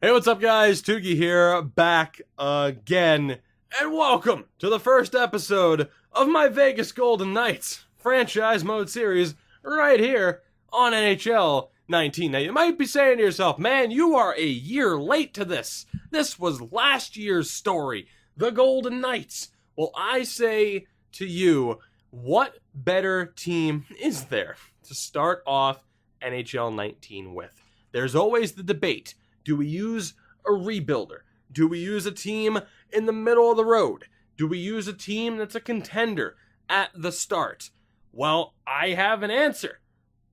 Hey, what's up, guys? Tugi here, back again, and welcome to the first episode of my Vegas Golden Knights franchise mode series right here on NHL 19. Now, you might be saying to yourself, man, you are a year late to this. This was last year's story, the Golden Knights. Well, I say to you, what better team is there to start off NHL 19 with? There's always the debate. Do we use a rebuilder? Do we use a team in the middle of the road? Do we use a team that's a contender at the start? Well, I have an answer.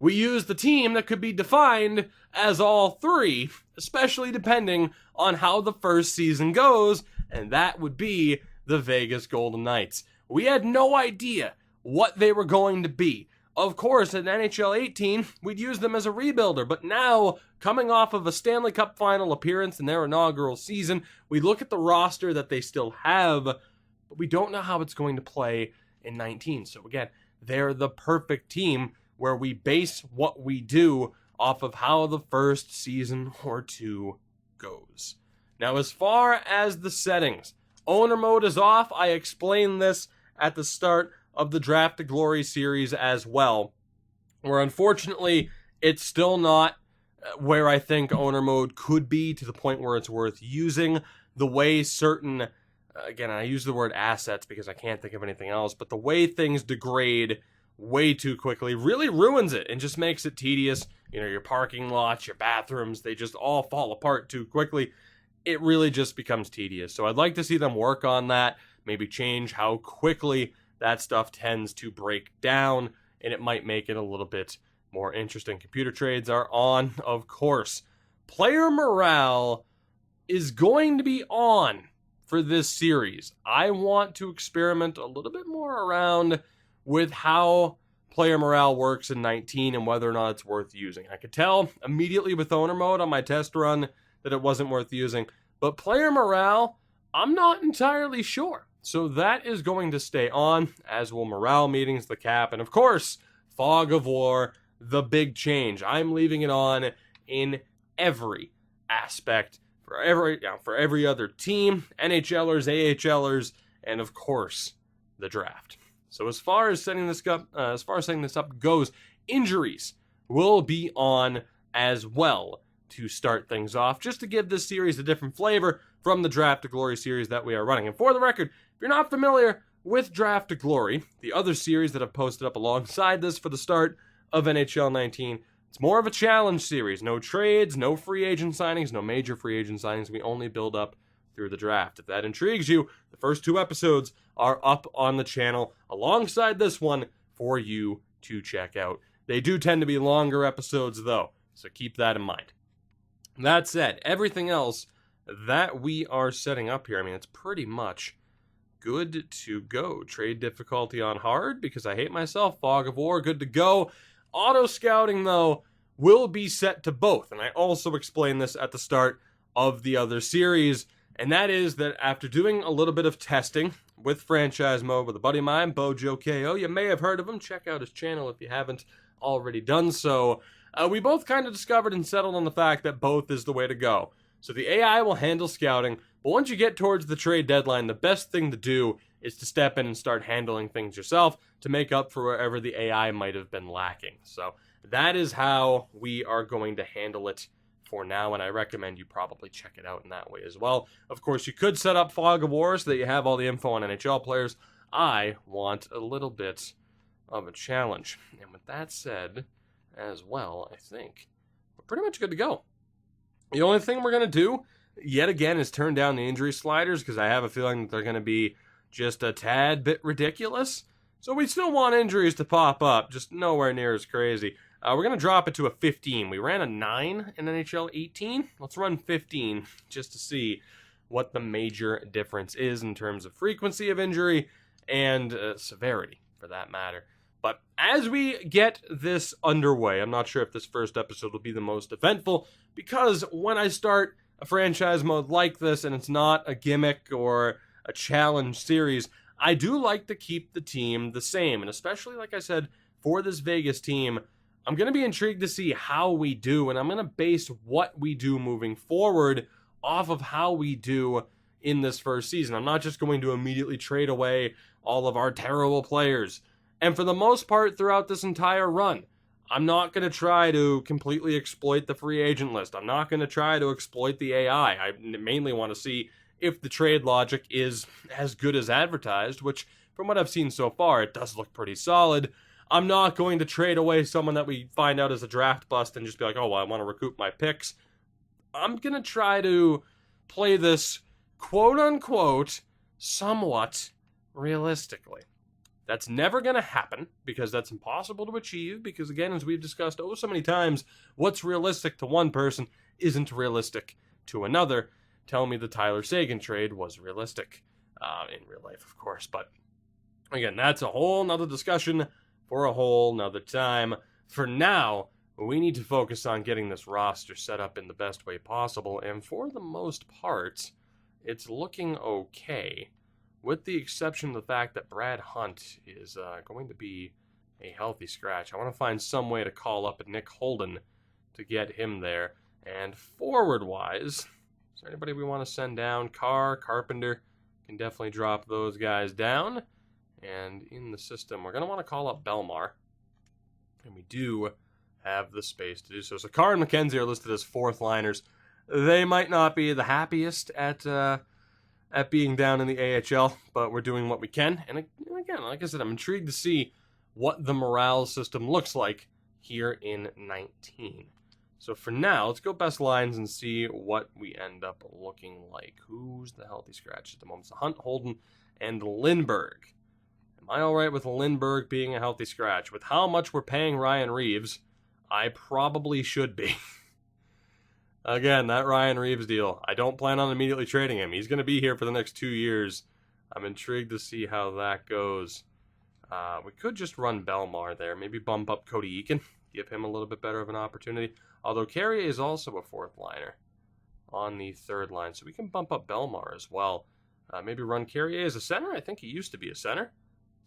We use the team that could be defined as all three, especially depending on how the first season goes, and that would be the Vegas Golden Knights. We had no idea what they were going to be. Of course, in NHL 18, we'd use them as a rebuilder, but now, coming off of a Stanley Cup final appearance in their inaugural season, we look at the roster that they still have, but we don't know how it's going to play in 19. So again, they're the perfect team where we base what we do off of how the first season or two goes. Now, as far as the settings, owner mode is off. I explained this at the start of the Draft to Glory series as well, where unfortunately it's still not where I think owner mode could be to the point where it's worth using. The way certain, again, I use the word assets because I can't think of anything else, but the way things degrade way too quickly really ruins it and just makes it tedious. You know, your parking lots, your bathrooms, they just all fall apart too quickly. It really just becomes tedious. So I'd like to see them work on that, maybe change how quickly that stuff tends to break down, and it might make it a little bit more interesting. Computer trades are on, of course. Player morale is going to be on for this series. I want to experiment a little bit more around with how player morale works in 19 and whether or not it's worth using. I could tell immediately with owner mode on my test run that it wasn't worth using, but player morale, I'm not entirely sure. So that is going to stay on, as will morale meetings, the cap, and of course, fog of war, the big change. I'm leaving it on in every aspect for every other team, NHLers, AHLers, and of course, the draft. So as far as setting this up goes, injuries will be on as well to start things off, just to give this series a different flavor from the Draft to Glory series that we are running. And for the record, if you're not familiar with Draft to Glory, the other series that I've posted up alongside this for the start of NHL 19, it's more of a challenge series. No trades, no free agent signings, no major free agent signings. We only build up through the draft. If that intrigues you, the first two episodes are up on the channel alongside this one for you to check out. They do tend to be longer episodes though, so keep that in mind. That said, everything else that we are setting up here, I mean, it's pretty much good to go. Trade difficulty on hard because I hate myself. Fog of war, good to go. Auto scouting, though, will be set to both. And I also explained this at the start of the other series. And that is that after doing a little bit of testing with franchise mode with a buddy of mine, Bojo KO, you may have heard of him. Check out his channel if you haven't already done so. We both kind of discovered and settled on the fact that both is the way to go. So the AI will handle scouting, but once you get towards the trade deadline, the best thing to do is to step in and start handling things yourself to make up for wherever the AI might have been lacking. So that is how we are going to handle it for now, and I recommend you probably check it out in that way as well. Of course, you could set up Fog of War so that you have all the info on NHL players. I want a little bit of a challenge. And with that said, as well, I think we're pretty much good to go. The only thing we're going to do, yet again, is turn down the injury sliders because I have a feeling that they're going to be just a tad bit ridiculous. So we still want injuries to pop up, just nowhere near as crazy. We're going to drop it to a 15. We ran a 9 in NHL 18. Let's run 15 just to see what the major difference is in terms of frequency of injury and severity, for that matter. But as we get this underway, I'm not sure if this first episode will be the most eventful, because when I start a franchise mode like this and it's not a gimmick or a challenge series, I do like to keep the team the same. And especially, like I said, for this Vegas team, I'm going to be intrigued to see how we do, and I'm going to base what we do moving forward off of how we do in this first season. I'm not just going to immediately trade away all of our terrible players. And for the most part throughout this entire run, I'm not going to try to completely exploit the free agent list. I'm not going to try to exploit the AI. I mainly want to see if the trade logic is as good as advertised, which from what I've seen so far, it does look pretty solid. I'm not going to trade away someone that we find out is a draft bust and just be like, oh, well, I want to recoup my picks. I'm going to try to play this quote-unquote somewhat realistically. That's never going to happen because that's impossible to achieve because, again, as we've discussed so many times, what's realistic to one person isn't realistic to another. Tell me the Tyler Seguin trade was realistic in real life, of course. But, again, that's a whole nother discussion for a whole nother time. For now, we need to focus on getting this roster set up in the best way possible, and for the most part, it's looking okay, with the exception of the fact that Brad Hunt is going to be a healthy scratch. I want to find some way to call up Nick Holden to get him there. And forward-wise, is there anybody we want to send down? Carpenter, can definitely drop those guys down. And in the system, we're going to want to call up Belmar. And we do have the space to do so. So Carr and McKenzie are listed as fourth liners. They might not be the happiest at being down in the AHL, but we're doing what we can. And again, like I said, I'm intrigued to see what the morale system looks like here in 19. So for now, let's go best lines and see what we end up looking like. Who's the healthy scratch at the moment? So Hunt, Holden, and Lindbergh. Am I all right with Lindbergh being a healthy scratch? With how much we're paying Ryan Reeves, I probably should be. Again, that Ryan Reeves deal, I don't plan on immediately trading him. He's going to be here for the next 2 years. I'm intrigued to see how that goes. We could just run Belmar there. Maybe bump up Cody Eakin. Give him a little bit better of an opportunity. Although Carrier is also a fourth liner on the third line. So we can bump up Belmar as well. Maybe run Carrier as a center. I think he used to be a center.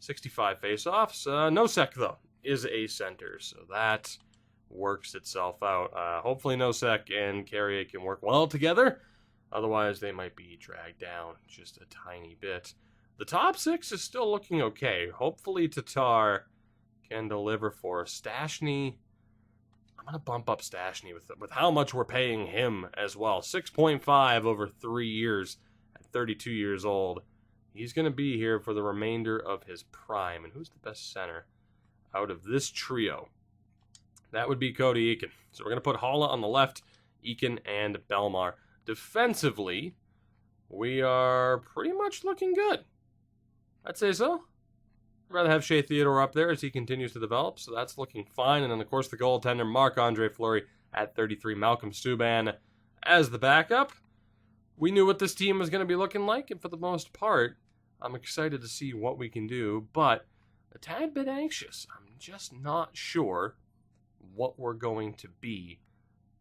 65 faceoffs. Nosek, though, is a center. So that works itself out. Hopefully Nosek and Carrier can work well together. Otherwise, they might be dragged down just a tiny bit. The top six is still looking okay. Hopefully Tatar can deliver for us. Stastny, I'm going to bump up Stastny with how much we're paying him as well. 6.5 over 3 years at 32 years old. He's going to be here for the remainder of his prime. And who's the best center out of this trio? That would be Cody Eakin. So we're going to put Haula on the left, Eakin and Belmar. Defensively, we are pretty much looking good. I'd say so. I'd rather have Shea Theodore up there as he continues to develop, so that's looking fine. And then, of course, the goaltender, Marc-Andre Fleury at 33, Malcolm Subban as the backup. We knew what this team was going to be looking like, and for the most part, I'm excited to see what we can do, but a tad bit anxious. I'm just not sure what we're going to be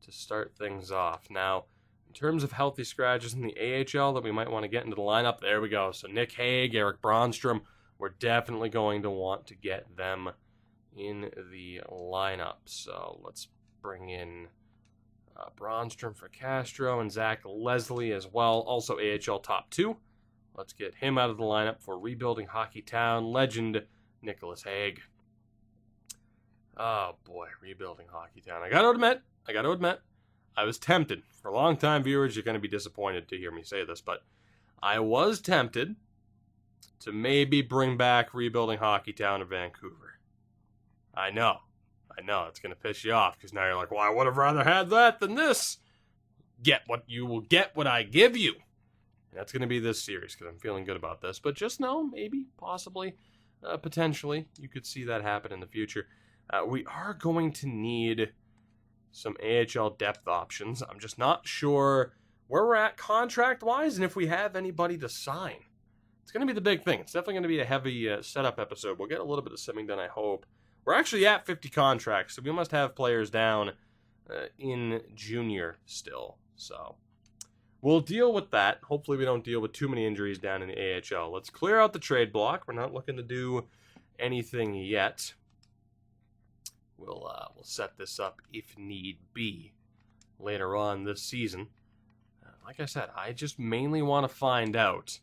to start things off. Now, in terms of healthy scratches in the AHL that we might want to get into the lineup, there we go. So Nick Hague, Eric Bronstrom, we're definitely going to want to get them in the lineup. So let's bring in Bronstrom for Castro and Zach Leslie as well. Also AHL top 2. Let's get him out of the lineup for Rebuilding Hockey Town legend Nicholas Hague. Oh boy, Rebuilding Hockey Town. I got to admit, I was tempted. For long-time viewers, you're going to be disappointed to hear me say this, but I was tempted to maybe bring back Rebuilding Hockey Town in Vancouver. I know, it's going to piss you off, because now you're like, well, I would have rather had that than this. Get what you will get what I give you. And that's going to be this series, because I'm feeling good about this. But just know, maybe, possibly, potentially, you could see that happen in the future. We are going to need some AHL depth options. I'm just not sure where we're at contract-wise and if we have anybody to sign. It's going to be the big thing. It's definitely going to be a heavy setup episode. We'll get a little bit of simming done, I hope. We're actually at 50 contracts, so we must have players down in junior still. So we'll deal with that. Hopefully we don't deal with too many injuries down in the AHL. Let's clear out the trade block. We're not looking to do anything yet. we'll set this up if need be later on this season. Like I said, I just mainly want to find out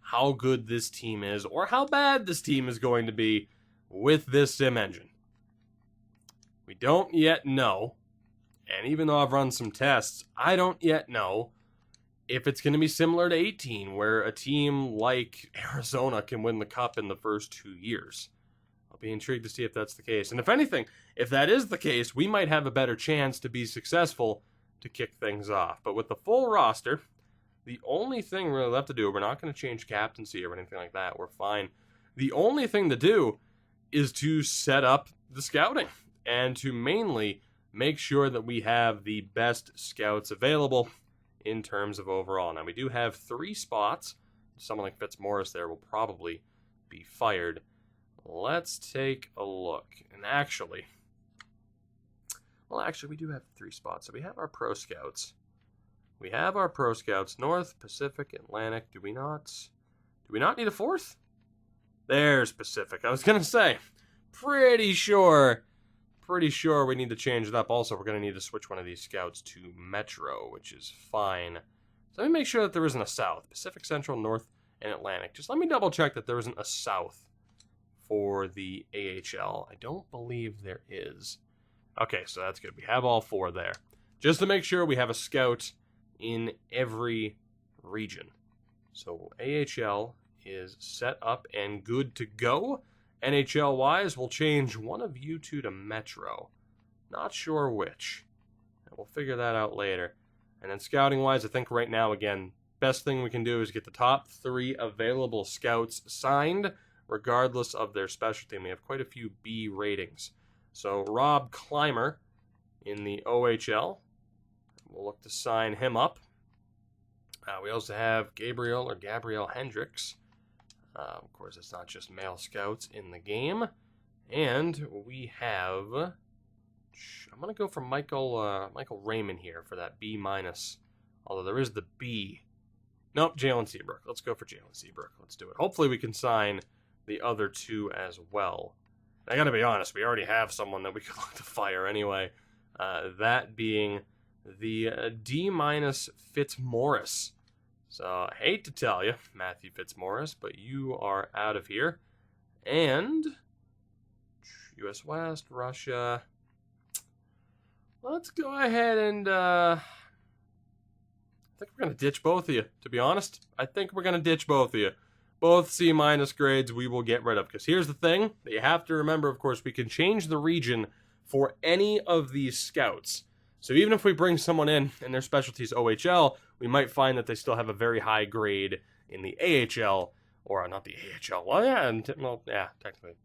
how good this team is, or how bad this team is going to be with this sim engine. We don't yet know, and even though I've run some tests, I don't yet know if it's going to be similar to 18, where a team like Arizona can win the cup in the first 2 years. I'll be intrigued to see if that's the case. And if anything, if that is the case, we might have a better chance to be successful to kick things off. But with the full roster, the only thing we're left to do, we're not going to change captaincy or anything like that. We're fine. The only thing to do is to set up the scouting and to mainly make sure that we have the best scouts available in terms of overall. Now, we do have 3 spots. Someone like Fitzmaurice there will probably be fired. Let's take a look. And actually, we do have 3 spots. So we have our pro scouts. We have our pro scouts, North, Pacific, Atlantic. Do we not need a 4th? There's Pacific. I was going to say, pretty sure we need to change it up. Also, we're going to need to switch one of these scouts to Metro, which is fine. So let me make sure that there isn't a South. Pacific, Central, North, and Atlantic. Just let me double check that there isn't a South for the AHL. I don't believe there is. Okay, so that's good. We have all 4 there. Just to make sure we have a scout in every region. So AHL is set up and good to go. NHL-wise, we'll change one of you 2 to Metro. Not sure which. We'll figure that out later. And then scouting-wise, I think right now, again, best thing we can do is get the top 3 available scouts signed, regardless of their specialty. And we have quite a few B ratings. So Rob Clymer in the OHL. We'll look to sign him up. We also have Gabriel Hendricks. Of course, it's not just male scouts in the game. And we have... I'm going to go for Michael Raymond here for that B-. Although there is the B. Nope, Jalen Seabrook. Let's go for Jalen Seabrook. Let's do it. Hopefully we can sign the other 2 as well. I got to be honest, we already have someone that we could look to fire anyway. That being the D- Fitzmaurice. So, I hate to tell you, Matthew Fitzmaurice, but you are out of here. And US West, Russia. Let's go ahead and, I think we're going to ditch both of you, to be honest. I think we're going to ditch both of you. Both C- grades we will get rid of. Because here's the thing that you have to remember, of course, we can change the region for any of these scouts. So even if we bring someone in and their specialty is OHL, we might find that they still have a very high grade in the AHL, or not the AHL. Well, yeah, technically,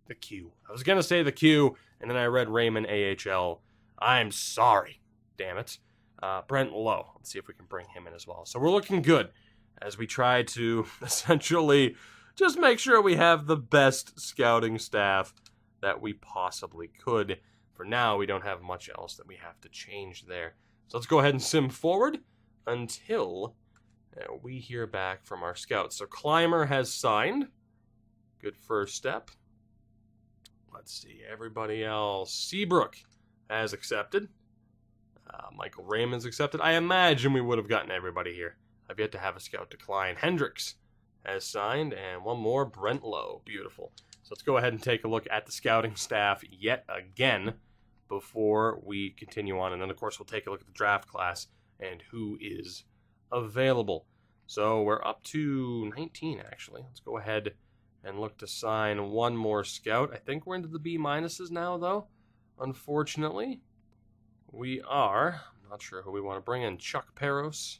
the Q. I was going to say the Q, and then I read Raymond AHL. I'm sorry, damn it. Brent Lowe. Let's see if we can bring him in as well. So we're looking good as we try to essentially just make sure we have the best scouting staff that we possibly could. For now, we don't have much else that we have to change there. So let's go ahead and sim forward until we hear back from our scouts. So Clymer has signed. Good first step. Let's see, everybody else. Seabrook has accepted. Michael Raymond's accepted. I imagine we would have gotten everybody here. I've yet to have a scout decline. Hendricks has signed, and one more, Brent Lowe. Beautiful. So let's go ahead and take a look at the scouting staff yet again before we continue on. And then, of course, we'll take a look at the draft class and who is available. So we're up to 19, actually. Let's go ahead and look to sign one more scout. I think we're into the B- now, though. Unfortunately, we are. I'm not sure who we want to bring in. Chuck Peros.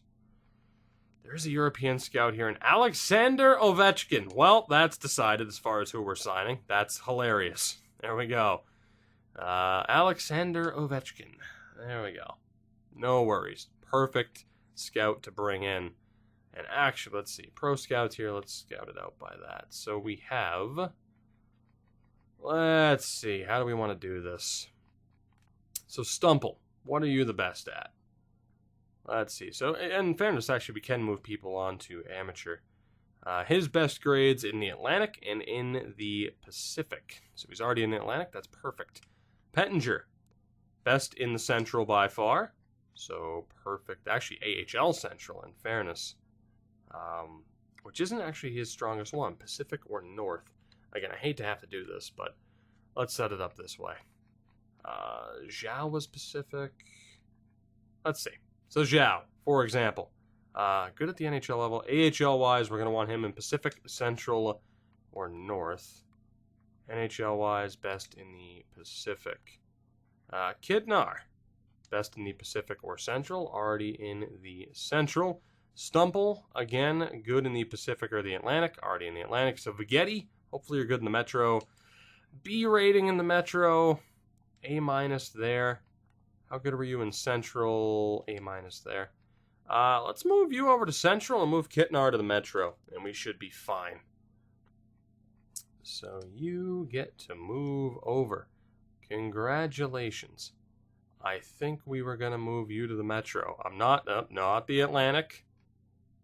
There's a European scout here, and Alexander Ovechkin. Well, that's decided as far as who we're signing. That's hilarious. There we go. Alexander Ovechkin. There we go. No worries. Perfect scout to bring in. And actually, let's see. Pro scouts here. Let's scout it out by that. So we have... Let's see. How do we want to do this? So Stumple, what are you the best at? Let's see. So, in fairness, actually, we can move people on to amateur. His best grades in the Atlantic and in the Pacific. So he's already in the Atlantic. That's perfect. Pettinger, best in the Central by far. So perfect. Actually, AHL Central, in fairness. Which isn't actually his strongest one. Pacific or North. Again, I hate to have to do this, but let's set it up this way. Zhao was Pacific. Let's see. So Zhao, for example. Good at the NHL level. AHL-wise, we're going to want him in Pacific, Central, or North. NHL-wise, best in the Pacific. Kidnar, best in the Pacific or Central. Already in the Central. Stumple, again, good in the Pacific or the Atlantic. Already in the Atlantic. So Viggetti, hopefully you're good in the Metro. B rating in the Metro. A- there. How good were you in Central? A- there. Let's move you over to Central and move Kitnar to the Metro, and we should be fine. So you get to move over. Congratulations. I think we were going to move you to the Metro. I'm not the Atlantic.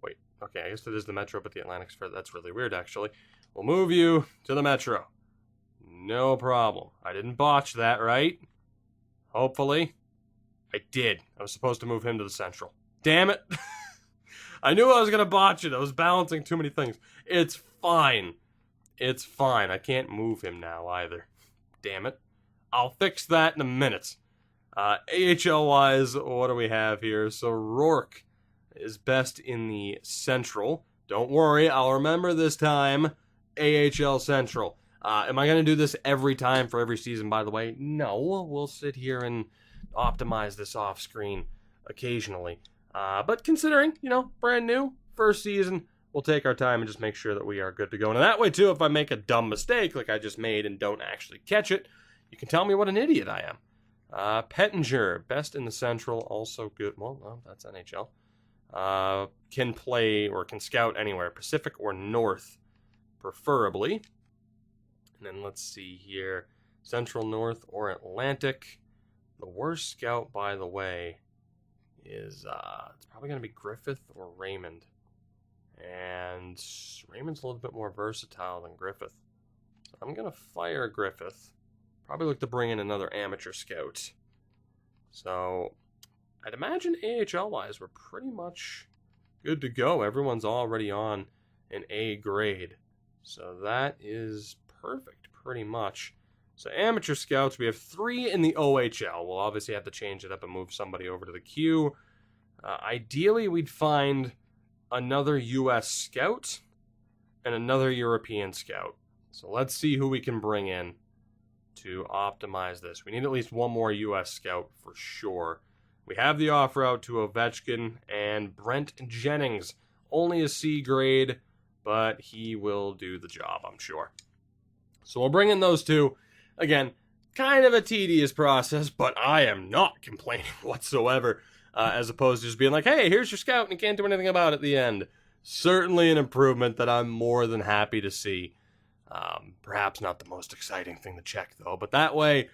Wait, okay, I guess it is the Metro, but the Atlantic's further. That's really weird, actually. We'll move you to the Metro. No problem. I didn't botch that, right? Hopefully. I did. I was supposed to move him to the Central. Damn it. I knew I was going to botch it. I was balancing too many things. It's fine. It's fine. I can't move him now either. Damn it. I'll fix that in a minute. AHL-wise, what do we have here? So Rourke is best in the Central. Don't worry, I'll remember this time. AHL Central. Am I going to do this every time for every season, by the way? No. We'll sit here and optimize this off-screen occasionally. But considering, brand new, first season, we'll take our time and just make sure that we are good to go. And that way, too, if I make a dumb mistake like I just made and don't actually catch it, you can tell me what an idiot I am. Pettinger, best in the Central, also good. Well, that's NHL. Can play or can scout anywhere, Pacific or North, preferably. And then let's see here, Central, North, or Atlantic. The worst scout, by the way, is it's probably going to be Griffith or Raymond. And Raymond's a little bit more versatile than Griffith. So I'm going to fire Griffith. Probably look to bring in another amateur scout. So I'd imagine AHL-wise, we're pretty much good to go. Everyone's already on an A grade. So that is perfect, pretty much. So amateur scouts, we have 3 in the OHL. We'll obviously have to change it up and move somebody over to the Q. Ideally, we'd find another U.S. scout and another European scout. So let's see who we can bring in to optimize this. We need at least one more U.S. scout for sure. We have the offer out to Ovechkin and Brent Jennings. Only a C grade, but he will do the job, I'm sure. So we'll bring in those 2. Again, kind of a tedious process, but I am not complaining whatsoever, as opposed to just being like, hey, here's your scout and you can't do anything about it at the end. Certainly an improvement that I'm more than happy to see. Perhaps not the most exciting thing to check, though, but that way,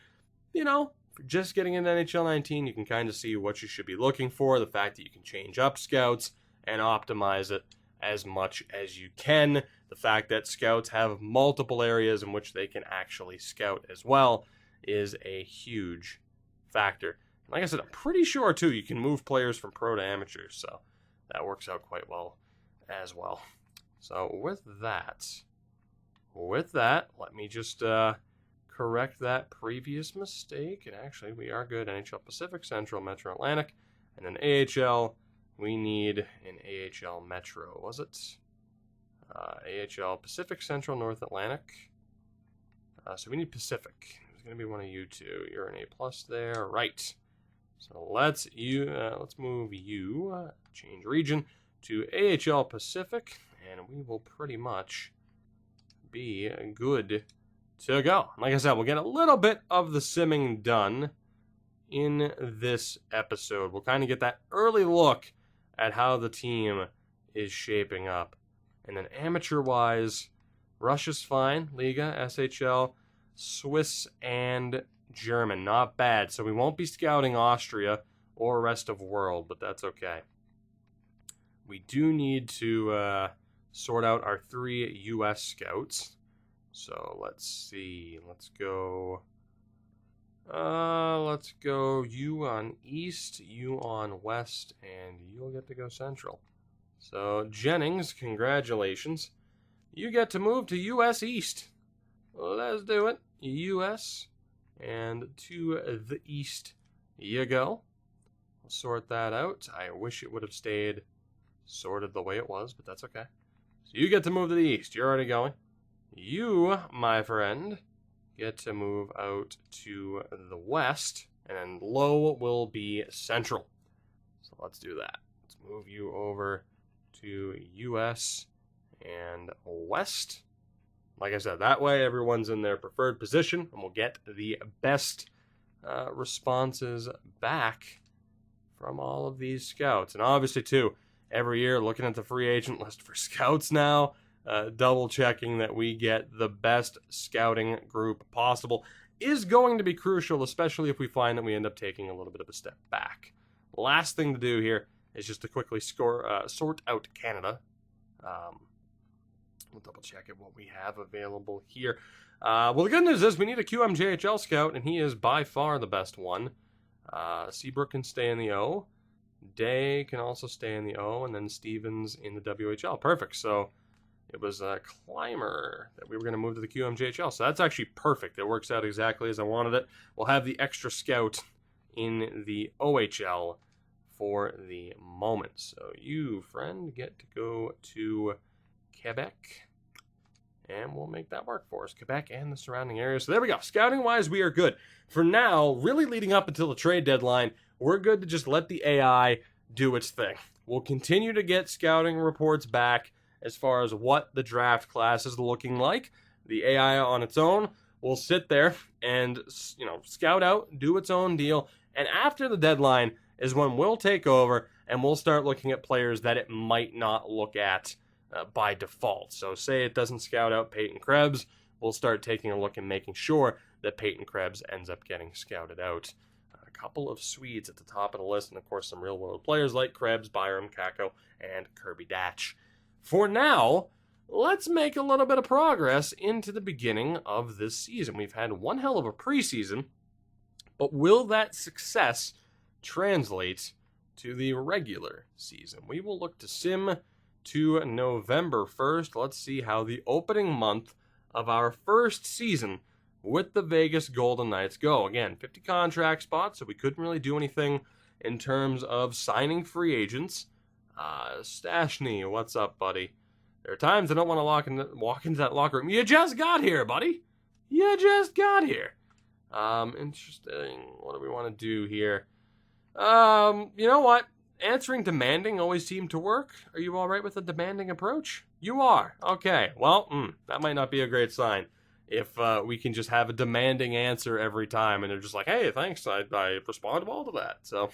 just getting into NHL 19, you can kind of see what you should be looking for, the fact that you can change up scouts and optimize it as much as you can. The fact that scouts have multiple areas in which they can actually scout as well is a huge factor. Like I said, I'm pretty sure, too, you can move players from pro to amateur, so that works out quite well as well. So with that, let me just correct that previous mistake. And actually, we are good. NHL Pacific, Central, Metro, Atlantic. And then AHL, we need an AHL Metro, was it? AHL Pacific, Central, North, Atlantic. So we need Pacific. It's going to be one of you 2. You're an A+ there. Right. So let's move you, change region, to AHL Pacific. And we will pretty much be good to go. Like I said, we'll get a little bit of the simming done in this episode. We'll kind of get that early look at how the team is shaping up. And then amateur-wise, Russia's fine, Liga, SHL, Swiss, and German. Not bad. So we won't be scouting Austria or rest of world, but that's okay. We do need to sort out our 3 U.S. scouts. So let's see. Let's go Let's go you on East, you on West, and you'll get to go Central. So, Jennings, congratulations. You get to move to U.S. East. Let's do it. U.S. and to the East you go. We'll sort that out. I wish it would have stayed sorted the way it was, but that's okay. So you get to move to the East. You're already going. You, my friend, get to move out to the West, and then low will be Central. So let's do that. Let's move you over to U.S. and West. Like I said, that way everyone's in their preferred position, and we'll get the best responses back from all of these scouts. And obviously, too, every year looking at the free agent list for scouts now, double checking that we get the best scouting group possible is going to be crucial, especially if we find that we end up taking a little bit of a step back. Last thing to do here is just to quickly sort out Canada. We'll double check at what we have available here. Well, the good news is we need a QMJHL scout, and he is by far the best one. Seabrook can stay in the O. Day can also stay in the O, and then Stevens in the WHL. Perfect. So it was a Climber that we were going to move to the QMJHL. So that's actually perfect. It works out exactly as I wanted it. We'll have the extra scout in the OHL for the moment. So you, friend, get to go to Quebec, and we'll make that work for us. Quebec and the surrounding areas. So there we go. Scouting-wise, we are good. For now, really leading up until the trade deadline, we're good to just let the AI do its thing. We'll continue to get scouting reports back as far as what the draft class is looking like. The AI on its own will sit there and, scout out, do its own deal. And after the deadline is when we'll take over and we'll start looking at players that it might not look at by default. So say it doesn't scout out Peyton Krebs, we'll start taking a look and making sure that Peyton Krebs ends up getting scouted out. A couple of Swedes at the top of the list, and of course some real-world players like Krebs, Byram, Kako, and Kirby Datch. For now, let's make a little bit of progress into the beginning of this season. We've had one hell of a preseason, but will that success translate to the regular season? We will look to sim to November 1st. Let's see how the opening month of our first season with the Vegas Golden Knights go. Again, 50 contract spots, so we couldn't really do anything in terms of signing free agents. Stashny, what's up, buddy? There are times I don't want to walk into that locker room. You just got here, buddy. You just got here. Interesting. What do we want to do here? You know what? Answering demanding always seemed to work. Are you all right with a demanding approach? You are. Okay. Well, that might not be a great sign if we can just have a demanding answer every time, and they're just like, hey, thanks, I respond well to that. So,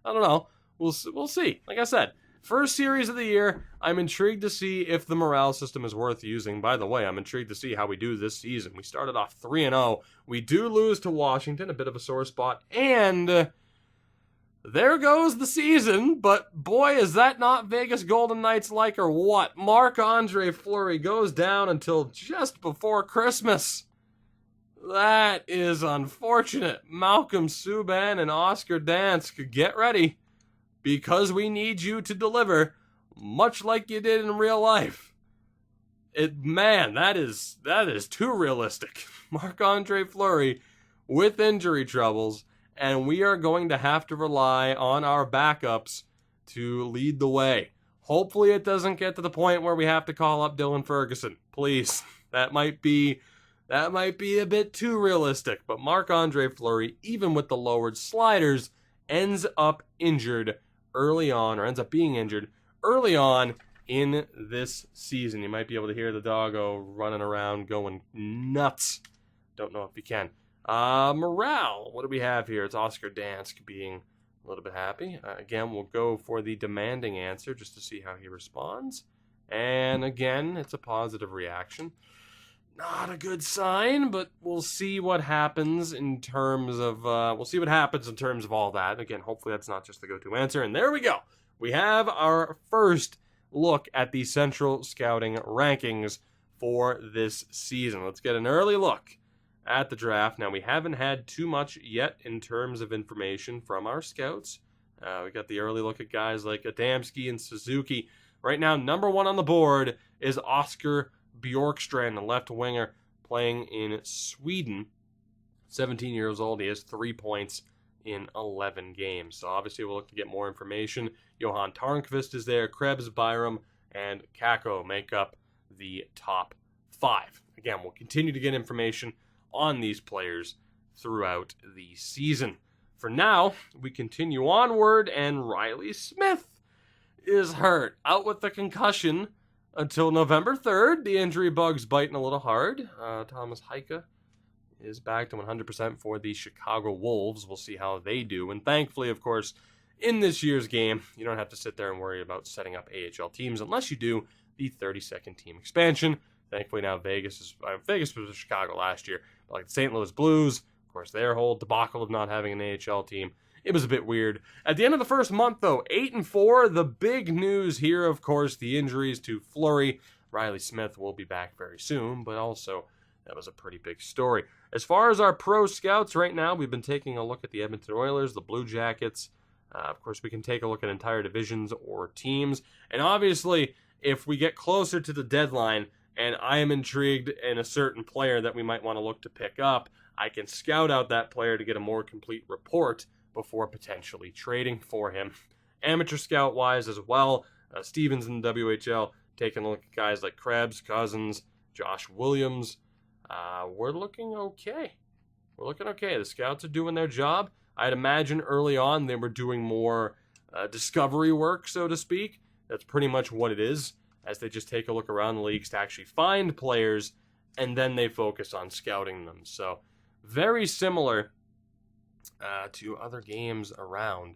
I don't know. We'll see. Like I said, first series of the year, I'm intrigued to see if the morale system is worth using. By the way, I'm intrigued to see how we do this season. We started off 3-0. We do lose to Washington, a bit of a sore spot, and there goes the season, but boy, is that not Vegas Golden Knights like or what? Marc-Andre Fleury goes down until just before Christmas. That is unfortunate. Malcolm Subban and Oscar Dansk, get ready, because we need you to deliver, much like you did in real life. That is too realistic. Marc-Andre Fleury with injury troubles, and we are going to have to rely on our backups to lead the way. Hopefully it doesn't get to the point where we have to call up Dylan Ferguson. Please. That might be a bit too realistic. But Marc-Andre Fleury, even with the lowered sliders, ends up being injured early on in this season. You might be able to hear the doggo running around going nuts. Don't know if you can. Morale, what do we have here? It's Oscar Dansk being a little bit happy. Again, we'll go for the demanding answer just to see how he responds. And again, it's a positive reaction. Not a good sign, but we'll see what happens in terms of all that. Again, hopefully that's not just the go-to answer. And there we go. We have our first look at the Central Scouting rankings for this season. Let's get an early look at the draft. Now, we haven't had too much yet in terms of information from our scouts. We got the early look at guys like Adamski and Suzuki. Right now, number one on the board is Oscar Bjork, Strand, the left winger, playing in Sweden. 17 years old. He has 3 points in 11 games. So obviously we'll look to get more information. Johan Tarnqvist is there. Krebs, Byram, and Kako make up the top 5. Again, we'll continue to get information on these players throughout the season. For now, we continue onward, and Riley Smith is hurt. Out with the concussion until November 3rd. The injury bug's biting a little hard. Thomas Heike is back to 100% for the Chicago Wolves. We'll see how they do. And thankfully, of course, in this year's game, you don't have to sit there and worry about setting up AHL teams unless you do the 32nd team expansion. Thankfully, now Vegas was Chicago last year. But like the St. Louis Blues, of course, their whole debacle of not having an AHL team, it was a bit weird. At the end of the first month, though, 8-4. The big news here, of course, the injuries to Fleury. Riley Smith will be back very soon, but also that was a pretty big story. As far as our pro scouts right now, we've been taking a look at the Edmonton Oilers, the Blue Jackets. Of course, we can take a look at entire divisions or teams. And obviously, if we get closer to the deadline and I am intrigued in a certain player that we might want to look to pick up, I can scout out that player to get a more complete report before potentially trading for him. Amateur scout-wise as well, Stevens in the WHL, taking a look at guys like Krebs, Cousins, Josh Williams. We're looking okay. The scouts are doing their job. I'd imagine early on they were doing more discovery work, so to speak. That's pretty much what it is, as they just take a look around the leagues to actually find players, and then they focus on scouting them. So very similar to other games around,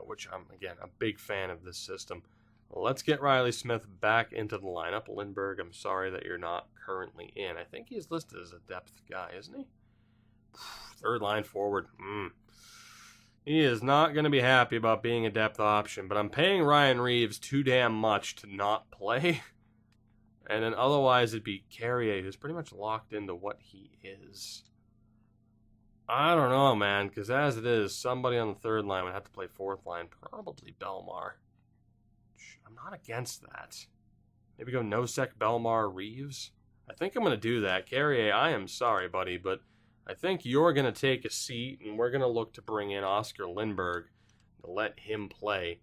which I'm, again, a big fan of this system. Let's get Riley Smith back into the lineup. Lindbergh, I'm sorry that you're not currently in. I think he's listed as a depth guy, isn't he? Third line forward. He is not going to be happy about being a depth option, but I'm paying Ryan Reeves too damn much to not play. And then otherwise it'd be Carrier, who's pretty much locked into what he is. I don't know, man, because as it is, somebody on the third line would have to play fourth line, probably Belmar. I'm not against that. Maybe go Nosek, Belmar, Reeves. I think I'm going to do that. Carrier, I am sorry, buddy, but I think you're going to take a seat, and we're going to look to bring in Oscar Lindbergh to let him play.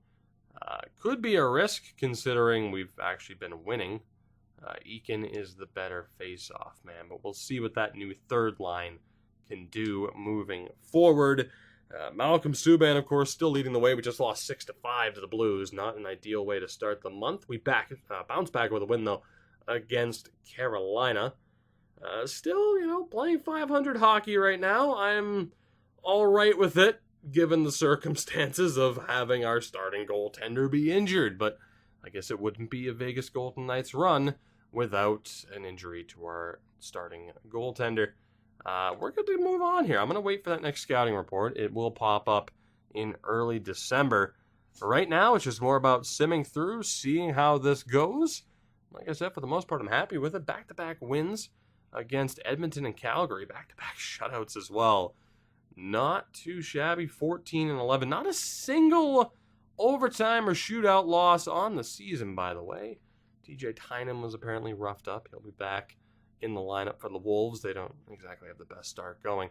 Could be a risk, considering we've actually been winning. Eakin is the better face-off man, but we'll see what that new third line can do moving forward. Malcolm Subban, of course, still leading the way. We just lost 6-5 to the Blues. Not an ideal way to start the month. We bounce back with a win, though, against Carolina. Still, playing 500 hockey right now. I'm all right with it, given the circumstances of having our starting goaltender be injured. But I guess it wouldn't be a Vegas Golden Knights run without an injury to our starting goaltender. We're going to move on here. I'm going to wait for that next scouting report. It will pop up in early December. For right now, it's just more about simming through, seeing how this goes. Like I said, for the most part, I'm happy with it. Back-to-back wins against Edmonton and Calgary. Back-to-back shutouts as well. Not too shabby. 14-11. Not a single overtime or shootout loss on the season, by the way. TJ Tynan was apparently roughed up. He'll be back in the lineup for the Wolves. They don't exactly have the best start going.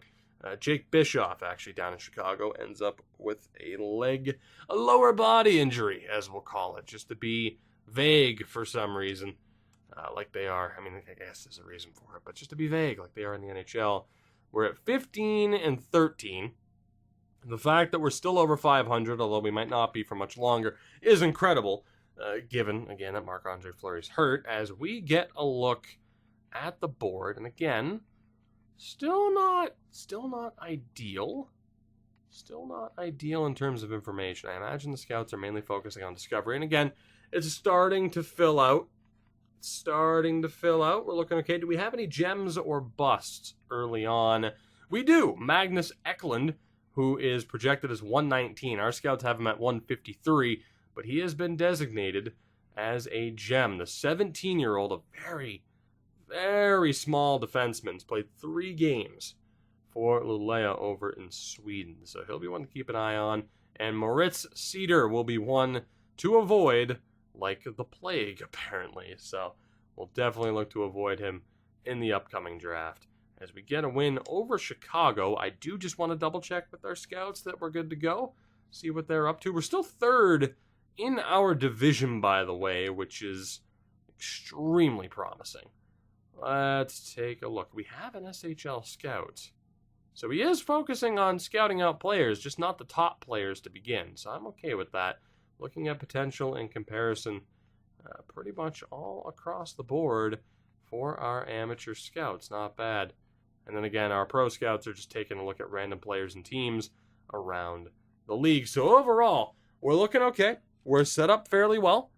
Jake Bischoff, actually down in Chicago, ends up with a lower body injury, as we'll call it, just to be vague for some reason, like they are. I mean, I guess there's a reason for it, but just to be vague, like they are in the NHL. We're at 15-13. The fact that we're still over 500, although we might not be for much longer, is incredible, given, again, that Marc-Andre Fleury's hurt, as we get a look at the board. And again, still not ideal. Still not ideal in terms of information. I imagine the scouts are mainly focusing on discovery. And again, it's starting to fill out. We're looking okay. Do we have any gems or busts early on? We do. Magnus Eklund, who is projected as 119. Our scouts have him at 153, but he has been designated as a gem. The 17-year-old, a very, very small defenseman. He's played 3 games for Luleå over in Sweden. So he'll be one to keep an eye on. And Moritz Seider will be one to avoid like the plague, apparently. So we'll definitely look to avoid him in the upcoming draft. As we get a win over Chicago, I do just want to double check with our scouts that we're good to go. See what they're up to. We're still 3rd in our division, by the way, which is extremely promising. Let's take a look. We have an SHL scout. So he is focusing on scouting out players, just not the top players to begin. So I'm okay with that. Looking at potential in comparison pretty much all across the board for our amateur scouts. Not bad. And then again, our pro scouts are just taking a look at random players and teams around the league. So overall, we're looking okay. We're set up fairly well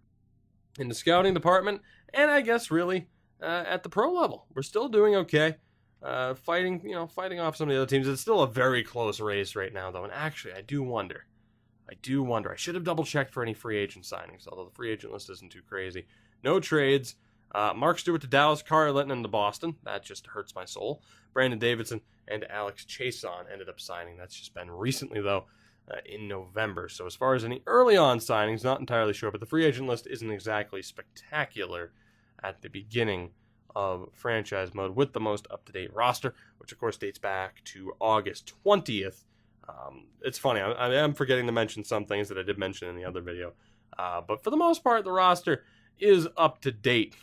in the scouting department, and I guess really at the pro level. We're still doing okay. Fighting off some of the other teams. It's still a very close race right now, though. And actually, I do wonder. I should have double-checked for any free agent signings, although the free agent list isn't too crazy. No trades. Mark Stewart to Dallas, Kari Lehtinen to Boston. That just hurts my soul. Brandon Davidson and Alex Chason ended up signing. That's just been recently, though, in November. So as far as any early-on signings, not entirely sure, but the free agent list isn't exactly spectacular at the beginning of franchise mode with the most up-to-date roster, which, of course, dates back to August 20th. It's funny, I am forgetting to mention some things that I did mention in the other video. But for the most part, the roster is up to date,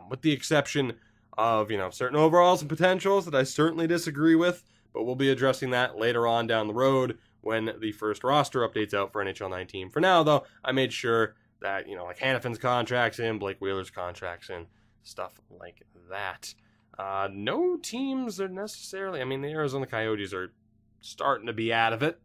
with the exception of, certain overalls and potentials that I certainly disagree with, but we'll be addressing that later on down the road when the first roster updates out for NHL 19. For now, though, I made sure that, like Hannafin's contract's in, Blake Wheeler's contract's in, stuff like that. No teams are necessarily, the Arizona Coyotes are starting to be out of it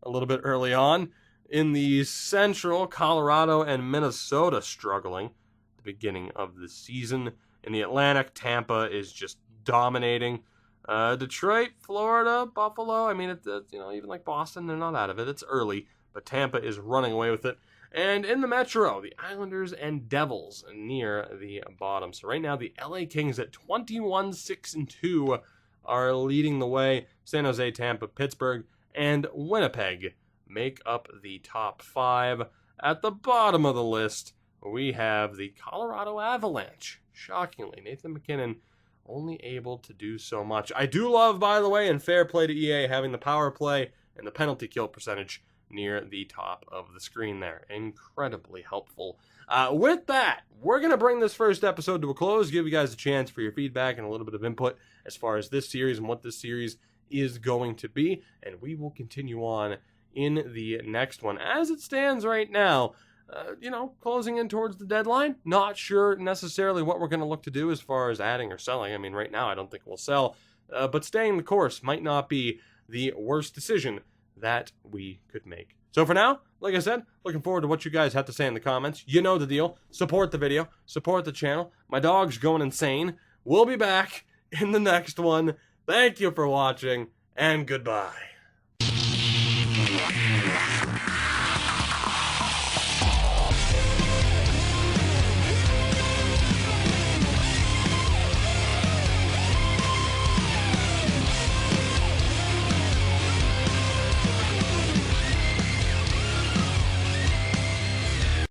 a little bit early on. In the Central, Colorado and Minnesota struggling at the beginning of the season. In the Atlantic, Tampa is just dominating. Detroit, Florida, Buffalo, even like Boston, they're not out of it. It's early, but Tampa is running away with it. And in the Metro, the Islanders and Devils near the bottom. So right now, the LA Kings at 21-6-2 are leading the way. San Jose, Tampa, Pittsburgh, and Winnipeg make up the top 5. At the bottom of the list, we have the Colorado Avalanche. Shockingly, Nathan MacKinnon only able to do so much. I do love, by the way, and fair play to EA, having the power play and the penalty kill percentage near the top of the screen there. Incredibly helpful. With that, we're going to bring this first episode to a close, give you guys a chance for your feedback and a little bit of input as far as this series and what this series is going to be, and we will continue on in the next one. As it stands right now, closing in towards the deadline, not sure necessarily what we're going to look to do as far as adding or selling. Right now I don't think we'll sell, but staying the course might not be the worst decision that we could make. So for now, like I said, looking forward to what you guys have to say in the comments. You know the deal. Support the video. Support the channel. My dog's going insane. We'll be back in the next one. Thank you for watching, and goodbye.